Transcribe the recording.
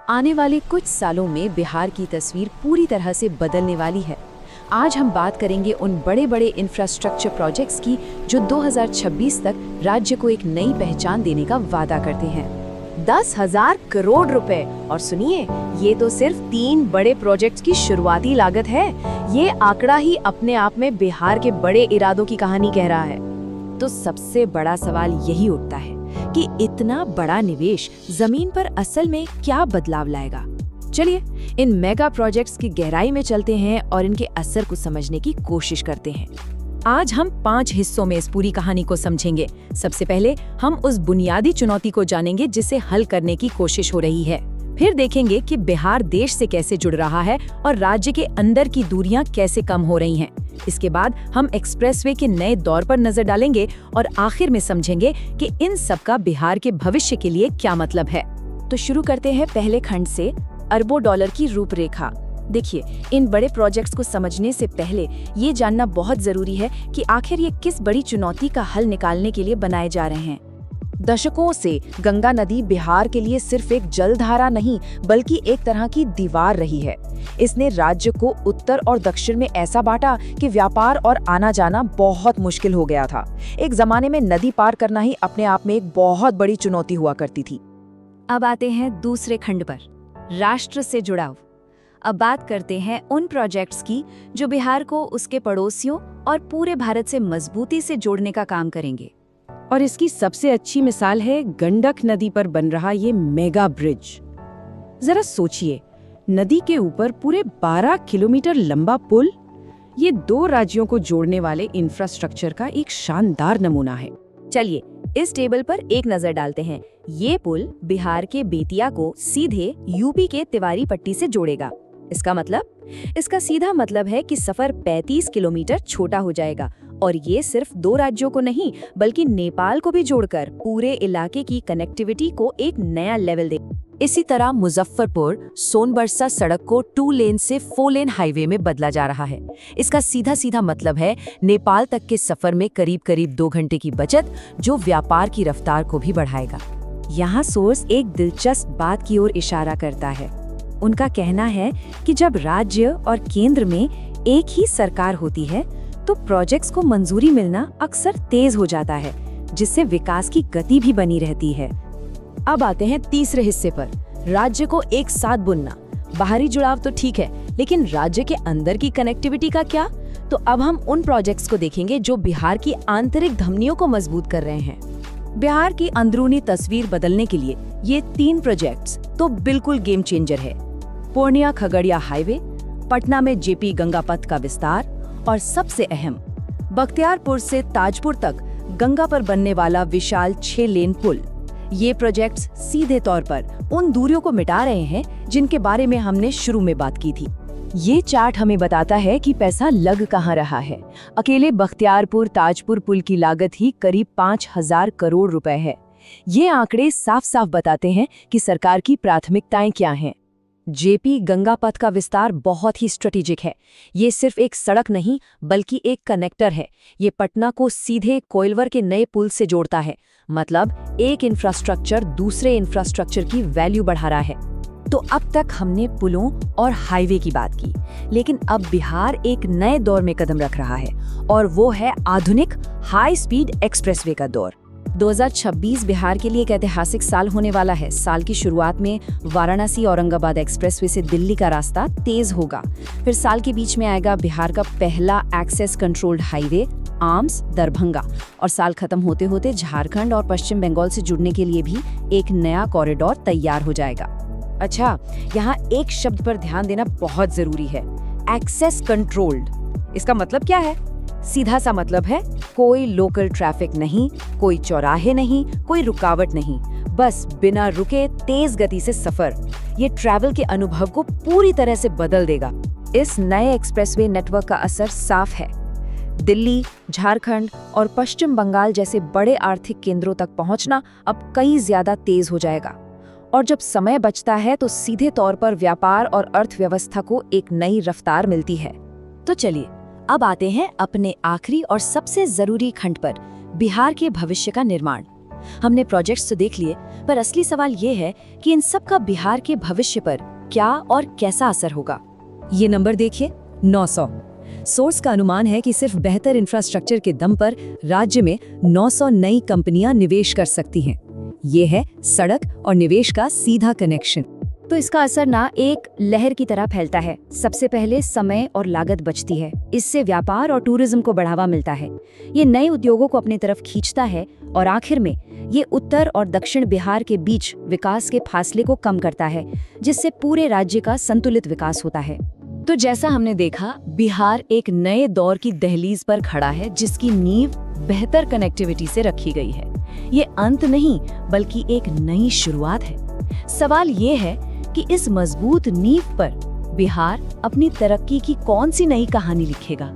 आने वाले कुछ सालों में बिहार की तस्वीर पूरी तरह से बदलने वाली है। आज हम बात करेंगे उन बड़े बड़े इंफ्रास्ट्रक्चर प्रोजेक्ट्स की जो 2026 तक राज्य को एक नई पहचान देने का वादा करते हैं। 10,000 करोड़ रुपए। और सुनिए, ये तो सिर्फ 3 बड़े प्रोजेक्ट्स की शुरुआती लागत है। ये आंकड़ा ही अपने आप में बिहार के बड़े इरादों की कहानी कह रहा है। तो सबसे बड़ा सवाल यही उठता है कि इतना बड़ा निवेश जमीन पर असल में क्या बदलाव लाएगा। चलिए इन मेगा प्रोजेक्ट्स की गहराई में चलते हैं और इनके असर को समझने की कोशिश करते हैं। आज हम 5 हिस्सों में इस पूरी कहानी को समझेंगे। सबसे पहले हम उस बुनियादी चुनौती को जानेंगे जिसे हल करने की कोशिश हो रही है। फिर देखेंगे कि बिहार देश से कैसे जुड़ रहा है और राज्य के अंदर की दूरियां कैसे कम हो रही हैं। इसके बाद हम एक्सप्रेसवे के नए दौर पर नजर डालेंगे और आखिर में समझेंगे कि इन सब का बिहार के भविष्य के लिए क्या मतलब है। तो शुरू करते हैं पहले खंड से, अरबों डॉलर की रूपरेखा। देखिए, इन बड़े प्रोजेक्ट्स को समझने से पहले ये जानना बहुत जरूरी है कि आखिर ये किस बड़ी चुनौती का हल निकालने के लिए बनाए जा रहे हैं। दशकों से गंगा नदी बिहार के लिए सिर्फ एक जलधारा नहीं बल्कि एक तरह की दीवार रही है। इसने राज्य को उत्तर और दक्षिण में ऐसा बांटा कि व्यापार और आना जाना बहुत मुश्किल हो गया था। एक जमाने में नदी पार करना ही अपने आप में एक बहुत बड़ी चुनौती हुआ करती थी। अब आते हैं दूसरे खंड पर, राष्ट्र से जुड़ाव। अब बात करते हैं उन प्रोजेक्ट्स की जो बिहार को उसके पड़ोसियों और पूरे भारत से मजबूती से जोड़ने का काम करेंगे। और इसकी सबसे अच्छी मिसाल है गंडक नदी पर बन रहा ये मेगा ब्रिज। जरा सोचिए, नदी के ऊपर पूरे 12 किलोमीटर लंबा पुल, ये 2 राज्यों को जोड़ने वाले इंफ्रास्ट्रक्चर का एक शानदार नमूना है। चलिए इस टेबल पर एक नजर डालते हैं। ये पुल बिहार के बेतिया को सीधे यूपी के तिवारी पट्टी से जोड़ेगा। इसका सीधा मतलब है कि सफर 35 किलोमीटर छोटा हो जाएगा और ये सिर्फ 2 राज्यों को नहीं बल्कि नेपाल को भी जोड़कर पूरे इलाके की कनेक्टिविटी को एक नया लेवल दे। इसी तरह मुजफ्फरपुर सोनबरसा सड़क को 2 लेन से 4 लेन हाईवे में बदला जा रहा है। इसका सीधा मतलब है नेपाल तक के सफर में करीब 2 घंटे की बचत, जो व्यापार की रफ्तार को भी बढ़ाएगा। यहाँ सोर्स एक दिलचस्प बात की ओर इशारा करता है। उनका कहना है कि जब राज्य और केंद्र में एक ही सरकार होती है तो प्रोजेक्ट्स को मंजूरी मिलना अक्सर तेज हो जाता है, जिससे विकास की गति भी बनी रहती है। अब आते हैं तीसरे हिस्से पर, राज्य को एक साथ बुनना। बाहरी जुड़ाव तो ठीक है, लेकिन राज्य के अंदर की कनेक्टिविटी का क्या? तो अब हम उन प्रोजेक्ट्स को देखेंगे जो बिहार की आंतरिक धमनियों को मजबूत कर रहे हैं। बिहार की अंदरूनी तस्वीर बदलने के लिए ये 3 प्रोजेक्ट्स तो बिल्कुल गेम चेंजर है। पूर्णिया खगड़िया हाईवे, पटना में जेपी गंगा पथ का विस्तार और सबसे अहम बख्तियारपुर से ताजपुर तक गंगा पर बनने वाला विशाल 6 लेन पुल। ये प्रोजेक्ट्स सीधे तौर पर उन दूरियों को मिटा रहे हैं जिनके बारे में हमने शुरू में बात की थी। ये चार्ट हमें बताता है कि पैसा लग कहाँ रहा है। अकेले बख्तियारपुर ताजपुर पुल की लागत ही करीब 5,000 करोड़ रुपए है। ये आंकड़े साफ बताते हैं कि सरकार की प्राथमिकताएं क्या हैं। जेपी गंगा पथ का विस्तार बहुत ही स्ट्रेटेजिक है। ये सिर्फ एक सड़क नहीं बल्कि एक कनेक्टर है। ये पटना को सीधे कोइलवर के नए पुल से जोड़ता है। मतलब एक इंफ्रास्ट्रक्चर दूसरे इंफ्रास्ट्रक्चर की वैल्यू बढ़ा रहा है। तो अब तक हमने पुलों और हाईवे की बात की, लेकिन अब बिहार एक नए दौर में कदम रख रहा है और वो है आधुनिक हाई स्पीड एक्सप्रेसवे का दौर। 2026 बिहार के लिए एक ऐतिहासिक साल होने वाला है। साल की शुरुआत में वाराणसी औरंगाबाद एक्सप्रेसवे से दिल्ली का रास्ता तेज होगा। फिर साल के बीच में आएगा बिहार का पहला एक्सेस कंट्रोल्ड हाईवे आम्स दरभंगा, और साल खत्म होते होते झारखंड और पश्चिम बंगाल से जुड़ने के लिए भी एक नया कॉरिडोर तैयार हो जाएगा। अच्छा, यहाँ एक शब्द पर ध्यान देना बहुत जरूरी है, एक्सेस कंट्रोल्ड। इसका मतलब क्या है? सीधा सा मतलब है कोई लोकल ट्रैफिक नहीं, कोई चौराहे नहीं, कोई रुकावट नहीं, बस बिना रुके तेज गति से सफर। ये ट्रैवल के अनुभव को पूरी तरह से बदल देगा। इस नए एक्सप्रेसवे नेटवर्क का असर साफ है। दिल्ली, झारखंड और पश्चिम बंगाल जैसे बड़े आर्थिक केंद्रों तक पहुंचना अब कई ज्यादा तेज हो जाएगा। और जब समय बचता है तो सीधे तौर पर व्यापार और अर्थव्यवस्था को एक नई रफ्तार मिलती है। तो चलिए अब आते हैं अपने आखिरी और सबसे जरूरी खंड पर, बिहार के भविष्य का निर्माण। हमने प्रोजेक्ट्स तो देख लिए, पर असली सवाल ये है कि इन सब का बिहार के भविष्य पर क्या और कैसा असर होगा। ये नंबर देखिए, 900। सोर्स का अनुमान है कि सिर्फ बेहतर इंफ्रास्ट्रक्चर के दम पर राज्य में 900 नई कंपनियां निवेश कर सकती हैं। ये है सड़क और निवेश का सीधा कनेक्शन। तो इसका असर ना एक लहर की तरह फैलता है। सबसे पहले समय और लागत बचती है, इससे व्यापार और टूरिज्म को बढ़ावा मिलता है। ये नए उद्योगों को अपनी तरफ खींचता है और आखिर में ये उत्तर और दक्षिण बिहार के बीच विकास के फासले को कम करता है, जिससे पूरे राज्य का संतुलित विकास होता है। तो जैसा हमने देखा, बिहार एक नए दौर की दहलीज पर खड़ा है, जिसकी नींव बेहतर कनेक्टिविटी से रखी गई है। ये अंत नहीं, बल्कि एक नई शुरुआत है। सवाल ये है कि इस मजबूत नींव पर बिहार अपनी तरक्की की कौन सी नई कहानी लिखेगा।